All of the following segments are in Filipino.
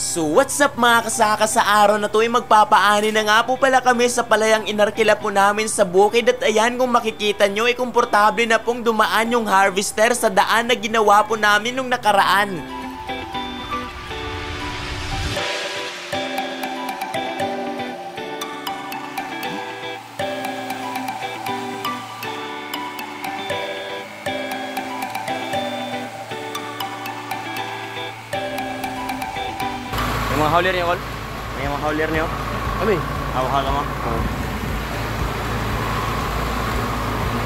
So what's up mga kasaka, sa araw na to ay magpapaani na nga po pala kami sa palayang inarkila po namin sa bukid. At ayan, kung makikita nyo ay komportable na pong dumaan yung harvester sa daan na ginawa po namin nung nakaraan. Yung mga hauler niyo, Kol? May mga hauler niyo? Kami? Hawak mo? Oo.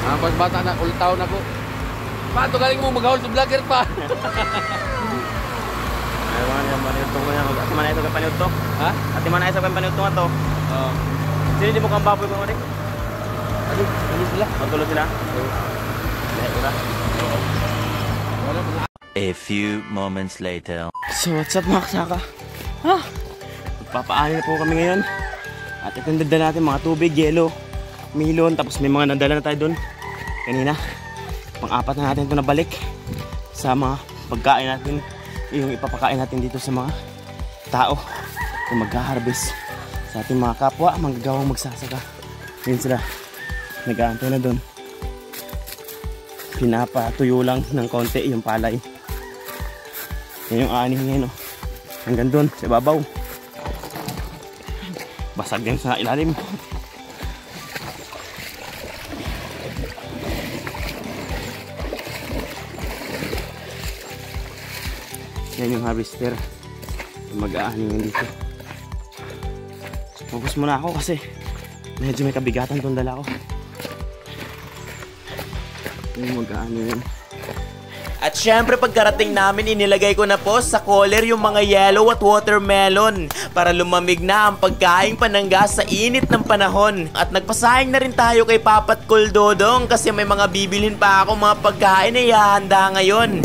Pas bata na, ulit taon na po. Paano galing mo mag-haul to vlogger pa? Ay, mga niya, paniut ko niya. Ati man na ito kang paniut to? Ha? Ati man na ito kang paniut to nga to? Oo. Sino di mo kang baboy ko, Rik? Ano sila? Magtulog sila? Oo. Dahil ko na? Oo. A few moments later. So what's up mga kasaka? Magpapaani na po kami ngayon. At ito nadala natin mga tubig, yelo, milon, tapos may mga nadala na tayo dun kanina. Pang-apat na natin ito nabalik sa mga pagkain natin, yung ipapakain natin dito sa mga tao na mag-harvest sa ating mga kapwa, manggagawang magsasaka. Yun sila, nag-aantay na dun. Pinapatuyo lang ng konti yung palay. Yan yung ani ngayon, no? Hanggang dun, sa babaw. Basag din sa ilalim. Yan yung harvester. Mag-aani ngayon dito. Focus muna ako kasi medyo may kabigatan itong dala ko. Yung mag-aani ngayon. At syempre pagkarating namin, inilagay ko na po sa cooler yung mga yellow at watermelon para lumamig na ang pagkaing panangga sa init ng panahon. At nagpasayang na rin tayo kay Papa't Kol Dodong kasi may mga bibilhin pa ako mga pagkain na ihahanda ngayon.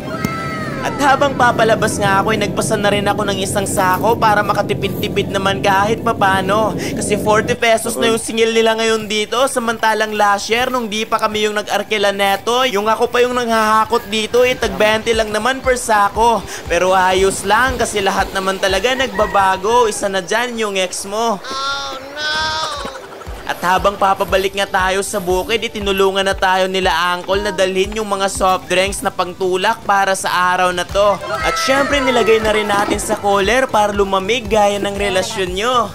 At habang papalabas nga ako ay nagpasa na rin ako ng isang sako para makatipid-tipid naman kahit papano. Kasi 40 pesos na yung singil nila ngayon dito, samantalang last year nung di pa kami yung nag-arkila neto, yung ako pa yung nanghahakot dito ay tag 20 lang naman per sako. Pero ayos lang kasi lahat naman talaga nagbabago, isa na dyan yung ex mo. Oh no! At habang papabalik nga tayo sa bukid, itinulungan na tayo nila Uncle na dalhin yung mga soft drinks na pangtulak para sa araw na to. At syempre nilagay na rin natin sa cooler para lumamig gaya ng relasyon nyo.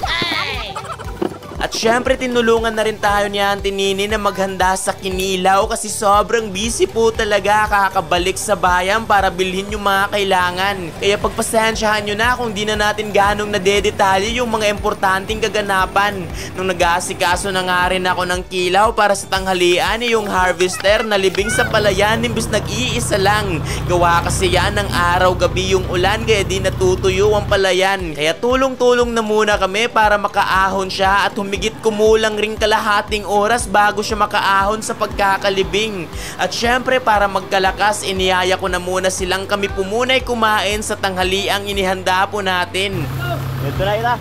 At syempre tinulungan na rin tayo ni Auntie Nini na maghanda sa kinilaw kasi sobrang busy po talaga kakabalik sa bayan para bilhin yung mga kailangan. Kaya pagpasensyahan nyo na kung di na natin ganong nadedetalye yung mga importanteng kaganapan. Nung nag-aasikaso na nga rin ako ng kilaw para sa tanghalian yung harvester na libing sa palayan imbis nag-iisa lang. Gawa kasi yan ng araw-gabi yung ulan kaya di natutuyo ang palayan. Kaya tulong-tulong na muna kami para makaahon siya at humigit kumulang ring kalahating oras bago siya makaahon sa pagkakalibing. At syempre para magkalakas, iniyaya ko na muna silang kami pumunay kumain sa tanghaliang inihanda po natin. Ito na ita.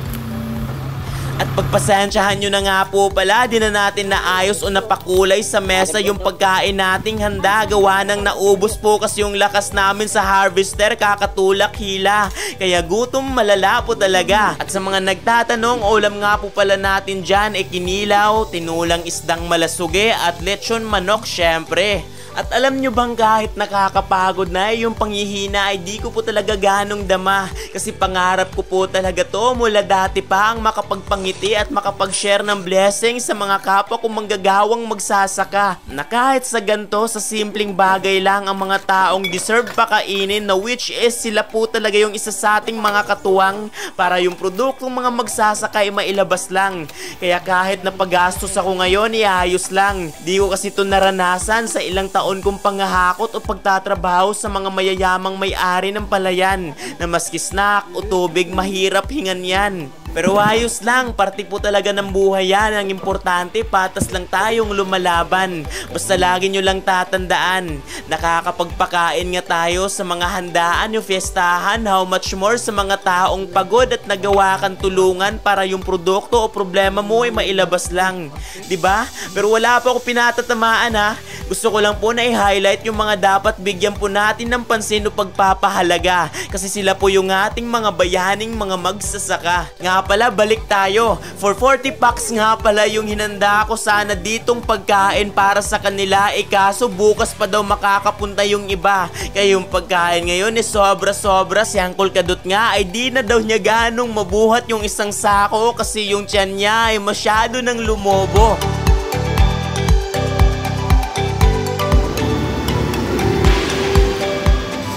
At pagpasensyahan nyo na nga po pala, di na natin naayos o napakulay sa mesa yung pagkain nating handa. Gawa nang naubos po kasi yung lakas namin sa harvester, kakatulak hila. Kaya gutom malala po talaga. At sa mga nagtatanong, ulam nga po pala natin dyan kinilaw, tinulang isdang malasuge at lechon manok syempre. At alam nyo bang kahit nakakapagod na yung panghihina ay di ko po talaga ganong dama. Kasi pangarap ko po talaga to mula dati pa ang makapagpangiti at makapag-share ng blessing sa mga kapwa kong manggagawang magsasaka. Na kahit sa ganto, sa simpleng bagay lang ang mga taong deserve pa kainin na which is sila po talaga yung isa sa ating mga katuwang para yung produktong mga magsasaka ay mailabas lang. Kaya kahit napagastos ako ngayon, iayos lang. Di ko kasi ito naranasan sa ilang taon kong panghahakot o pagtatrabaho sa mga mayayamang may-ari ng palayan na maski snack o tubig mahirap hingan yan. Pero ayos lang, parte po talaga ng buhay yan. Ang importante, patas lang tayong lumalaban. Basta lagi nyo lang tatandaan, nakakapagpakain nga tayo sa mga handaan, yung fiestahan, how much more sa mga taong pagod at nagawa kang tulungan para yung produkto o problema mo ay mailabas lang. 'Di ba? Pero wala pa ako pinatatamaan ha. Gusto ko lang po na i-highlight yung mga dapat bigyan po natin ng pansin o pagpapahalaga. Kasi sila po yung ating mga bayaning mga magsasaka. Nga pala, balik tayo. For 40 packs nga pala yung hinanda ko sana ditong pagkain para sa kanila. Kaso bukas pa daw makakapunta yung iba. Kaya yung pagkain ngayon sobra-sobra. Si Uncle Kadut nga ay di na daw niya ganong mabuhat yung isang sako kasi yung tiyan niya ay masyado ng lumobo.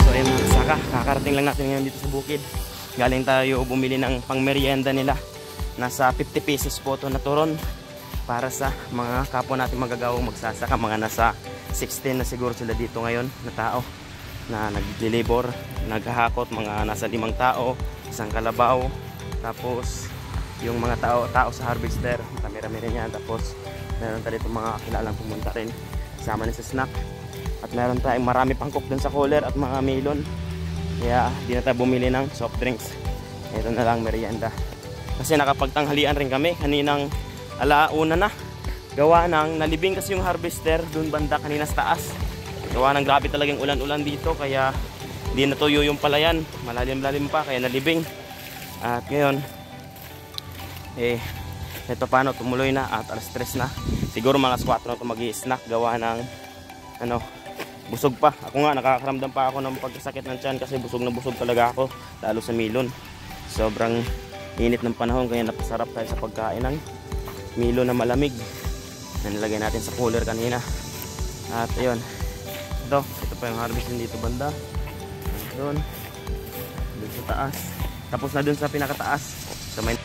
So ayun mga saka, kakarating lang natin ngayon dito sa bukid. Galing tayo bumili ng pangmerienda nila. Nasa 50 pesos po ito na turon para sa mga kapwa natin magagawang magsasaka. Mga nasa 16 na siguro sila dito ngayon na tao na nag-labor, naghahakot. Mga nasa 5 tao, isang kalabaw. Tapos yung mga tao sa harvester, marami-rami rin yan. Tapos meron tayo itong mga kilalang pumunta rin kasama na sa snack. At meron tayong marami pang cook dun sa cooler at mga melon. Kaya di na tayo bumili ng soft drinks. Ito na lang merienda. Kasi nakapagtanghalian rin kami kaninang alauna na. Gawa ng nalibing kasi yung harvester dun banda kanina sa taas. Gawa ng grabe talagang ulan-ulan dito kaya di natuyo yung palayan. Malalim-lalim pa kaya nalibing. At ngayon ito paano tumuloy na at alas 3 na. Siguro mga 4 na ito mag-i-snack gawa ng busog pa. Ako nga nakakaramdam pa ako ng pagkasakit ng tiyan kasi busog na busog talaga ako lalo sa melon. Sobrang init ng panahon kaya napasarap tayo sa pagkain ng melon na malamig na nilagay natin sa cooler kanina. At ayun, ito pa yung harvest dito banda. Doon sa taas. Tapos na doon sa pinakataas. So may